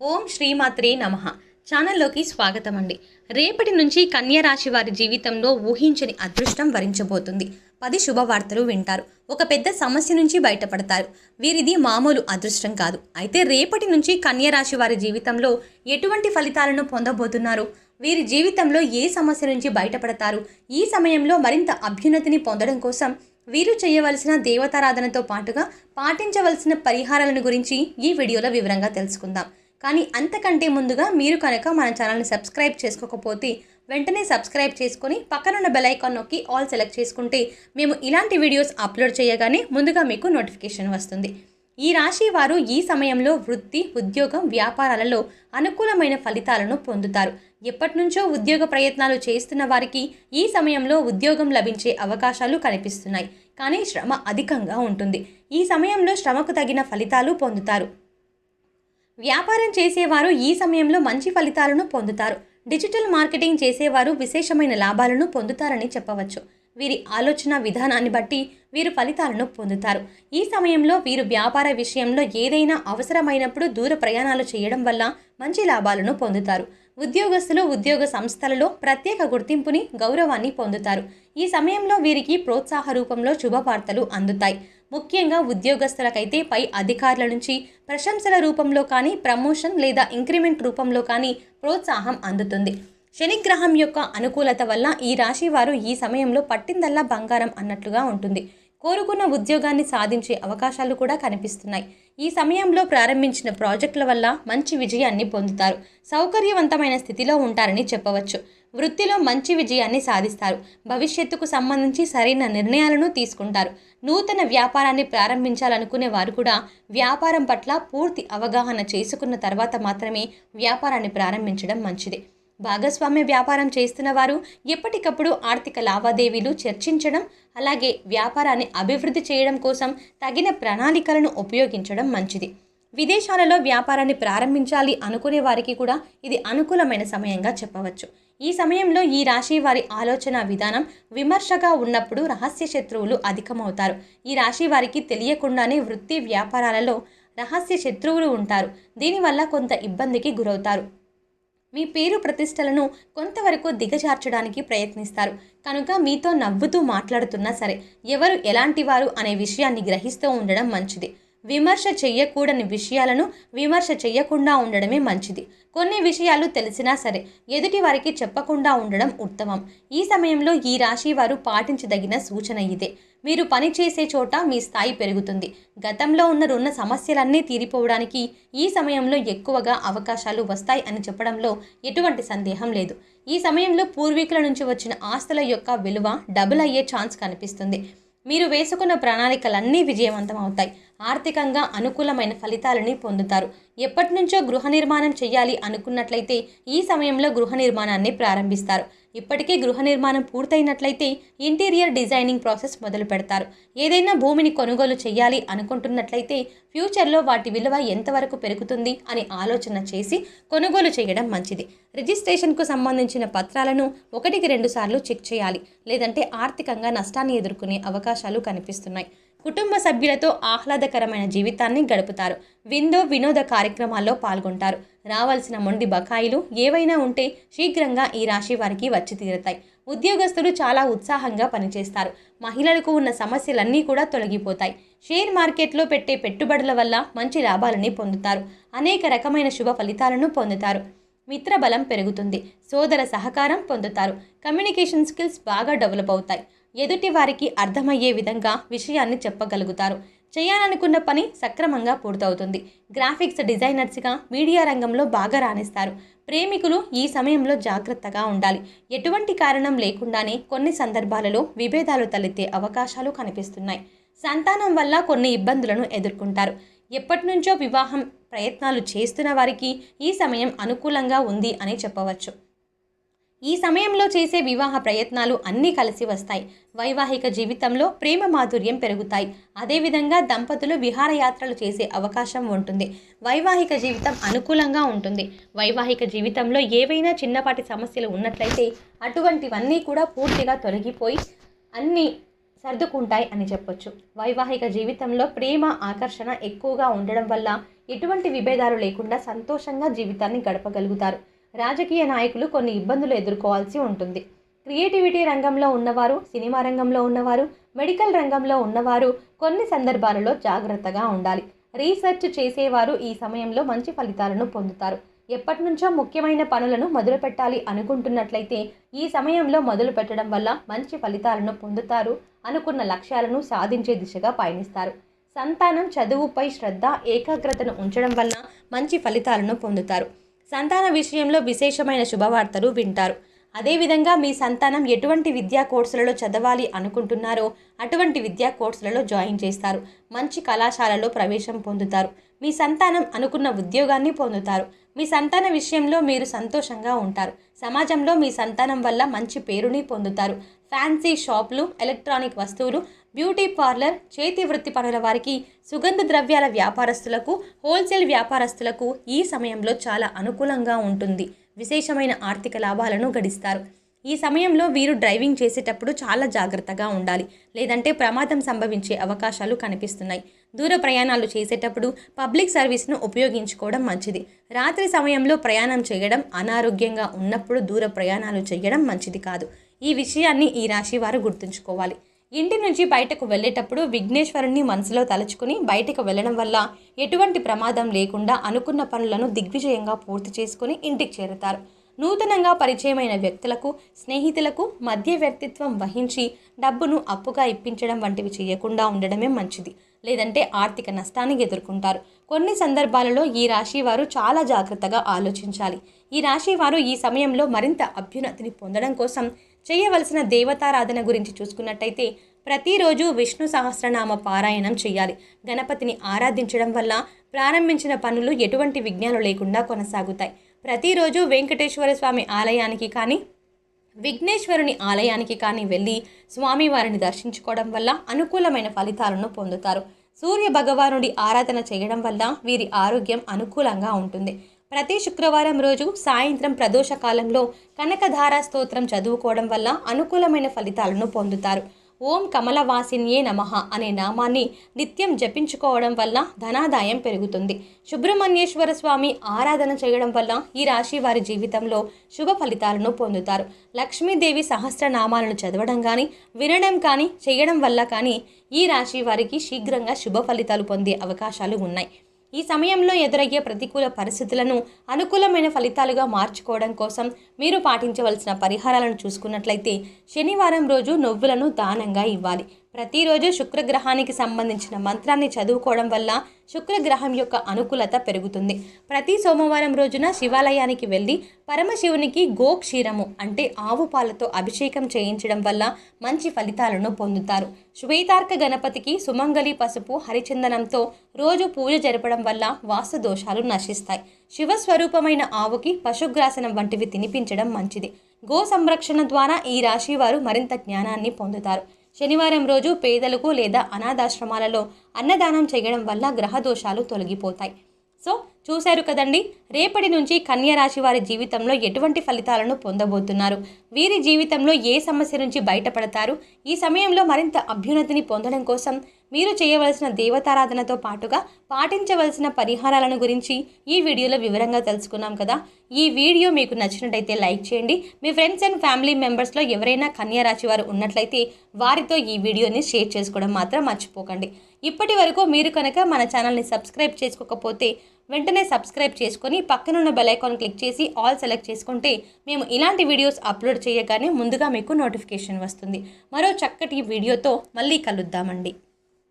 ఓం శ్రీమాత్రే నమః. ఛానల్లోకి స్వాగతం అండి. రేపటి నుంచి కన్యా రాశి వారి జీవితంలో ఊహించని అదృష్టం వరించబోతుంది. 10 శుభవార్తలు వింటారు. ఒక పెద్ద సమస్య నుంచి బయటపడతారు. వీరిది మామూలు అదృష్టం కాదు. అయితే రేపటి నుంచి కన్యా రాశి వారి జీవితంలో ఎటువంటి ఫలితాలను పొందబోతున్నారు? వీరి జీవితంలో ఏ సమస్య నుంచి బయటపడతారు? ఈ సమయంలో మరింత అభ్యున్నతిని పొందడం కోసం వీరు చేయవలసిన దేవతారాధనతో పాటుగా పాటించవలసిన పరిహారాలను గురించి ఈ వీడియోలో వివరంగా తెలుసుకుందాం. కానీ అంతకంటే ముందుగా మీరు కనుక మన ఛానల్ని సబ్స్క్రైబ్ చేసుకోకపోతే వెంటనే సబ్స్క్రైబ్ చేసుకొని పక్కనున్న బెల్ ఐకాన్ నొక్కి ఆల్ సెలెక్ట్ చేసుకుంటే మేము ఇలాంటి వీడియోస్ అప్లోడ్ చేయగానే ముందుగా మీకు నోటిఫికేషన్ వస్తుంది. ఈ రాశి వారు ఈ సమయంలో వృత్తి, ఉద్యోగం, వ్యాపారాలలో అనుకూలమైన ఫలితాలను పొందుతారు. ఎప్పటి నుంచో ఉద్యోగ ప్రయత్నాలు చేస్తున్న వారికి ఈ సమయంలో ఉద్యోగం లభించే అవకాశాలు కనిపిస్తున్నాయి. కానీ శ్రమ అధికంగా ఉంటుంది. ఈ సమయంలో శ్రమకు తగిన ఫలితాలు పొందుతారు. వ్యాపారం చేసేవారు ఈ సమయంలో మంచి ఫలితాలను పొందుతారు. డిజిటల్ మార్కెటింగ్ చేసేవారు విశేషమైన లాభాలను పొందుతారని చెప్పవచ్చు. వీరి ఆలోచన విధానాన్ని బట్టి వీరు ఫలితాలను పొందుతారు. ఈ సమయంలో వీరు వ్యాపార విషయంలో ఏదైనా అవసరమైనప్పుడు దూర ప్రయాణాలు చేయడం వల్ల మంచి లాభాలను పొందుతారు. ఉద్యోగస్తులు ఉద్యోగ సంస్థలలో ప్రత్యేక గుర్తింపుని, గౌరవాన్ని పొందుతారు. ఈ సమయంలో వీరికి ప్రోత్సాహ రూపంలో శుభవార్తలు అందుతాయి. ముఖ్యంగా ఉద్యోగస్తులకైతే పై అధికారుల నుంచి ప్రశంసల రూపంలో కానీ, ప్రమోషన్ లేదా ఇంక్రిమెంట్ రూపంలో కానీ ప్రోత్సాహం అందుతుంది. శనిగ్రహం యొక్క అనుకూలత వల్ల ఈ రాశి వారు ఈ సమయంలో పట్టిందల్లా బంగారం అన్నట్లుగా ఉంటుంది. కోరుకున్న ఉద్యోగాన్ని సాధించే అవకాశాలు కూడా కనిపిస్తున్నాయి. ఈ సమయంలో ప్రారంభించిన ప్రాజెక్టుల వల్ల మంచి విజయాన్ని పొందుతారు. సౌకర్యవంతమైన స్థితిలో ఉంటారని చెప్పవచ్చు. వృత్తిలో మంచి విజయాన్ని సాధిస్తారు. భవిష్యత్తుకు సంబంధించి సరైన నిర్ణయాలను తీసుకుంటారు. నూతన వ్యాపారాన్ని ప్రారంభించాలనుకునే వారు కూడా వ్యాపారం పట్ల పూర్తి అవగాహన చేసుకున్న తర్వాత మాత్రమే వ్యాపారాన్ని ప్రారంభించడం మంచిది. భాగస్వామ్య వ్యాపారం చేస్తున్న వారు ఎప్పటికప్పుడు ఆర్థిక లావాదేవీలు చర్చించడం, అలాగే వ్యాపారాన్ని అభివృద్ధి చేయడం కోసం తగిన ప్రణాళికలను ఉపయోగించడం మంచిది. విదేశాలలో వ్యాపారాన్ని ప్రారంభించాలి అనుకునే వారికి కూడా ఇది అనుకూలమైన సమయంగా చెప్పవచ్చు. ఈ సమయంలో ఈ రాశి వారి ఆలోచన విధానం విమర్శగా ఉన్నప్పుడు రహస్య శత్రువులు అధికమవుతారు. ఈ రాశి వారికి తెలియకుండానే వృత్తి, వ్యాపారాలలో రహస్య శత్రువులు ఉంటారు. దీనివల్ల కొంత ఇబ్బందికి గురవుతారు. మీ పేరు ప్రతిష్టలను కొంతవరకు దిగజార్చడానికి ప్రయత్నిస్తారు. కనుక మీతో నవ్వుతూ మాట్లాడుతున్నా సరే ఎవరు ఎలాంటి వారు అనే విషయాన్ని గ్రహిస్తూ ఉండడం మంచిది. విమర్శ చెయ్యకూడని విషయాలను విమర్శ చెయ్యకుండా ఉండడమే మంచిది. కొన్ని విషయాలు తెలిసినా సరే ఎదుటి వారికి చెప్పకుండా ఉండడం ఉత్తమం. ఈ సమయంలో ఈ రాశి వారు పాటించదగిన సూచన ఇదే. మీరు పనిచేసే చోట మీ స్థాయి పెరుగుతుంది. గతంలో ఉన్న రుణ సమస్యలన్నీ తీరిపోవడానికి ఈ సమయంలో ఎక్కువగా అవకాశాలు వస్తాయి అని చెప్పడంలో ఎటువంటి సందేహం లేదు. ఈ సమయంలో పూర్వీకుల నుంచి వచ్చిన ఆస్తుల యొక్క విలువ డబుల్ అయ్యే ఛాన్స్ కనిపిస్తుంది. మీరు వేసుకున్న ప్రణాళికలన్నీ విజయవంతం అవుతాయి. ఆర్థికంగా అనుకూలమైన ఫలితాలని పొందుతారు. ఎప్పటి నుంచో గృహ నిర్మాణం చేయాలి అనుకున్నట్లయితే ఈ సమయంలో గృహ నిర్మాణాన్ని ప్రారంభిస్తారు. ఇప్పటికే గృహ నిర్మాణం పూర్తయినట్లయితే ఇంటీరియర్ డిజైనింగ్ ప్రాసెస్ మొదలు పెడతారు. ఏదైనా భూమిని కొనుగోలు చేయాలి అనుకుంటున్నట్లయితే ఫ్యూచర్లో వాటి విలువ ఎంతవరకు పెరుగుతుంది అని ఆలోచన చేసి కొనుగోలు చేయడం మంచిది. రిజిస్ట్రేషన్కు సంబంధించిన పత్రాలను 1-2 సార్లు చెక్ చేయాలి. లేదంటే ఆర్థికంగా నష్టాన్ని ఎదుర్కొనే అవకాశాలు కనిపిస్తున్నాయి. కుటుంబ సభ్యులతో ఆహ్లాదకరమైన జీవితాన్ని గడుపుతారు. వినోద కార్యక్రమాల్లో పాల్గొంటారు. రావాల్సిన మొండి బకాయిలు ఏవైనా ఉంటే శీఘ్రంగా ఈ రాశి వారికి వచ్చి తీరుతాయి. ఉద్యోగస్తులు చాలా ఉత్సాహంగా పనిచేస్తారు. మహిళలకు ఉన్న సమస్యలన్నీ కూడా తొలగిపోతాయి. షేర్ మార్కెట్లో పెట్టే పెట్టుబడుల వల్ల మంచి లాభాలని పొందుతారు. అనేక రకమైన శుభ ఫలితాలను పొందుతారు. మిత్రబలం పెరుగుతుంది. సోదర సహకారం పొందుతారు. కమ్యూనికేషన్ స్కిల్స్ బాగా డెవలప్ అవుతాయి. ఎదుటి వారికి అర్థమయ్యే విధంగా విషయాన్ని చెప్పగలుగుతారు. చేయాలనుకున్న పని సక్రమంగా పూర్తవుతుంది. గ్రాఫిక్స్ డిజైనర్స్గా మీడియా రంగంలో బాగా రాణిస్తారు. ప్రేమికులు ఈ సమయంలో జాగ్రత్తగా ఉండాలి. ఎటువంటి కారణం లేకుండానే కొన్ని సందర్భాలలో విభేదాలు తలెత్తే అవకాశాలు కనిపిస్తున్నాయి. సంతానం వల్ల కొన్ని ఇబ్బందులను ఎదుర్కొంటారు. ఎప్పటి నుంచో వివాహం ప్రయత్నాలు చేస్తున్న వారికి ఈ సమయం అనుకూలంగా ఉంది అని చెప్పవచ్చు. ఈ సమయంలో చేసే వివాహ ప్రయత్నాలు అన్నీ కలిసి వస్తాయి. వైవాహిక జీవితంలో ప్రేమ మాధుర్యం పెరుగుతాయి. అదేవిధంగా దంపతులు విహారయాత్రలు చేసే అవకాశం ఉంటుంది. వైవాహిక జీవితం అనుకూలంగా ఉంటుంది. వైవాహిక జీవితంలో ఏవైనా చిన్నపాటి సమస్యలు ఉన్నట్లయితే అటువంటివన్నీ కూడా పూర్తిగా తొలగిపోయి అన్నీ సర్దుకుంటాయి అని చెప్పొచ్చు. వైవాహిక జీవితంలో ప్రేమ, ఆకర్షణ ఎక్కువగా ఉండడం వల్ల ఎటువంటి విభేదాలు లేకుండా సంతోషంగా జీవితాన్ని గడపగలుగుతారు. రాజకీయ నాయకులు కొన్ని ఇబ్బందులు ఎదుర్కోవాల్సి ఉంటుంది. క్రియేటివిటీ రంగంలో ఉన్నవారు, సినిమా రంగంలో ఉన్నవారు, మెడికల్ రంగంలో ఉన్నవారు కొన్ని సందర్భాలలో జాగ్రత్తగా ఉండాలి. రీసెర్చ్ చేసేవారు ఈ సమయంలో మంచి ఫలితాలను పొందుతారు. ఎప్పటి నుంచో ముఖ్యమైన పనులను మొదలు పెట్టాలి అనుకుంటున్నట్లయితే ఈ సమయంలో మొదలు పెట్టడం వల్ల మంచి ఫలితాలను పొందుతారు. అనుకున్న లక్ష్యాలను సాధించే దిశగా పయనిస్తారు. సంతానం చదువుపై శ్రద్ధ, ఏకాగ్రతను ఉంచడం వల్ల మంచి ఫలితాలను పొందుతారు. సంతాన విషయంలో విశేషమైన శుభవార్తలు వింటారు. అదేవిధంగా మీ సంతానం ఎటువంటి విద్యా కోర్సులలో చదవాలి అనుకుంటున్నారో అటువంటి విద్యా కోర్సులలో జాయిన్ చేస్తారు. మంచి కళాశాలలో ప్రవేశం పొందుతారు. మీ సంతానం అనుకున్న ఉద్యోగాన్ని పొందుతారు. మీ సంతాన విషయంలో మీరు సంతోషంగా ఉంటారు. సమాజంలో మీ సంతానం వల్ల మంచి పేరుని పొందుతారు. ఫ్యాన్సీ షాపులు, ఎలక్ట్రానిక్ వస్తువులు, బ్యూటీ పార్లర్, చేతి వృత్తి పనుల వారికి, సుగంధ ద్రవ్యాల వ్యాపారస్తులకు, హోల్సేల్ వ్యాపారస్తులకు ఈ సమయంలో చాలా అనుకూలంగా ఉంటుంది. విశేషమైన ఆర్థిక లాభాలను గడిస్తారు. ఈ సమయంలో వీరు డ్రైవింగ్ చేసేటప్పుడు చాలా జాగ్రత్తగా ఉండాలి, లేదంటే ప్రమాదం సంభవించే అవకాశాలు కనిపిస్తున్నాయి. దూర ప్రయాణాలు చేసేటప్పుడు పబ్లిక్ సర్వీస్ను ఉపయోగించుకోవడం మంచిది. రాత్రి సమయంలో ప్రయాణం చేయడం, అనారోగ్యంగా ఉన్నప్పుడు దూర ప్రయాణాలు చేయడం మంచిది కాదు. ఈ విషయాన్ని ఈ రాశి వారు గుర్తుంచుకోవాలి. ఇంటి నుంచి బయటకు వెళ్ళేటప్పుడు విఘ్నేశ్వరుణ్ణి మనసులో తలుచుకుని బయటకు వెళ్ళడం వల్ల ఎటువంటి ప్రమాదం లేకుండా అనుకున్న పనులను దిగ్విజయంగా పూర్తి చేసుకుని ఇంటికి చేరుతారు. నూతనంగా పరిచయమైన వ్యక్తులకు, స్నేహితులకు మధ్యవర్తిత్వం వహించి డబ్బును అప్పుగా ఇప్పించడం వంటివి చేయకుండా ఉండడమే మంచిది. లేదంటే ఆర్థిక నష్టాన్ని ఎదుర్కొంటారు. కొన్ని సందర్భాలలో ఈ రాశి వారు చాలా జాగ్రత్తగా ఆలోచించాలి. ఈ రాశి వారు ఈ సమయంలో మరింత అభ్యున్నతిని పొందడం కోసం చేయవలసిన దేవతారాధన గురించి చూసుకున్నట్టయితే ప్రతిరోజు విష్ణు సహస్రనామ పారాయణం చేయాలి. గణపతిని ఆరాధించడం వల్ల ప్రారంభించిన పనులు ఎటువంటి విఘ్నాలు లేకుండా కొనసాగుతాయి. ప్రతిరోజు వెంకటేశ్వర స్వామి ఆలయానికి కానీ, విఘ్నేశ్వరుని ఆలయానికి కానీ వెళ్ళి స్వామివారిని దర్శించుకోవడం వల్ల అనుకూలమైన ఫలితాలను పొందుతారు. సూర్య భగవానుడి ఆరాధన చేయడం వల్ల వీరి ఆరోగ్యం అనుకూలంగా ఉంటుంది. ప్రతి శుక్రవారం రోజు సాయంత్రం ప్రదోష కాలంలో కనకధార స్తోత్రం చదువుకోవడం వల్ల అనుకూలమైన ఫలితాలను పొందుతారు. ఓం కమలవాసిన్యే నమః అనే నామాన్ని నిత్యం జపించుకోవడం వల్ల ధనాదాయం పెరుగుతుంది. సుబ్రహ్మణ్యేశ్వర స్వామి ఆరాధన చేయడం వల్ల ఈ రాశి వారి జీవితంలో శుభ ఫలితాలను పొందుతారు. లక్ష్మీదేవి సహస్రనామాలను చదవడం కానీ, వినడం కానీ, చేయడం వల్ల కానీ ఈ రాశి వారికి శీఘ్రంగా శుభ ఫలితాలు పొందే అవకాశాలు ఉన్నాయి. ఈ సమయంలో ఎదురయ్యే ప్రతికూల పరిస్థితులను అనుకూలమైన ఫలితాలుగా మార్చుకోవడం కోసం మీరు పాటించవలసిన పరిహారాలను చూసుకున్నట్లయితే శనివారం రోజు నువ్వులను దానంగా ఇవ్వాలి. ప్రతిరోజు శుక్రగ్రహానికి సంబంధించిన మంత్రాన్ని చదువుకోవడం వల్ల శుక్రగ్రహం యొక్క అనుకూలత పెరుగుతుంది. ప్రతి సోమవారం రోజున శివాలయానికి వెళ్ళి పరమశివునికి గోక్షీరము అంటే ఆవు పాలతో అభిషేకం చేయించడం వల్ల మంచి ఫలితాలను పొందుతారు. శ్వేతార్క గణపతికి సుమంగళి పసుపు హరిచందనంతో రోజు పూజ జరపడం వల్ల వాస్తు దోషాలు నశిస్తాయి. శివస్వరూపమైన ఆవుకి పశుగ్రాసనం వంటివి తినిపించడం మంచిది. గో సంరక్షణ ద్వారా ఈ రాశి వారు మరింత జ్ఞానాన్ని పొందుతారు. శనివారం రోజు పేదలకు లేదా అనాథాశ్రమాలలో అన్నదానం చేయడం వల్ల గ్రహ దోషాలు తొలగిపోతాయి. సో చూశారు కదండి, రేపటి నుంచి కన్యా రాశి వారి జీవితంలో ఎటువంటి ఫలితాలను పొందబోతున్నారు, వీరి జీవితంలో ఏ సమస్య నుంచి బయటపడతారు, ఈ సమయంలో మరింత అభ్యున్నతిని పొందడం కోసం మీరు చేయవలసిన దేవతారాధనతో పాటుగా పాటించవలసిన పరిహారాలను గురించి ఈ వీడియోలో వివరంగా తెలుసుకున్నాం కదా. ఈ వీడియో మీకు నచ్చినట్టయితే లైక్ చేయండి. మీ ఫ్రెండ్స్ అండ్ ఫ్యామిలీ మెంబర్స్లో ఎవరైనా కన్యా రాశి వారు ఉన్నట్లయితే వారితో ఈ వీడియోని షేర్ చేసుకోవడం మాత్రం మర్చిపోకండి. ఇప్పటి వరకు మీరు కనుక మన ఛానల్ని సబ్స్క్రైబ్ చేసుకోకపోతే వెంటనే సబ్స్క్రైబ్ చేసుకొని పక్కనున్న బెల్ ఐకాన్ క్లిక్ చేసి ఆల్ సెలెక్ట్ చేసుకుంటే మేము ఇలాంటి వీడియోస్ అప్లోడ్ చేయగానే ముందుగా మీకు నోటిఫికేషన్ వస్తుంది. మరో చక్కటి వీడియోతో మళ్ళీ కలుద్దామండి.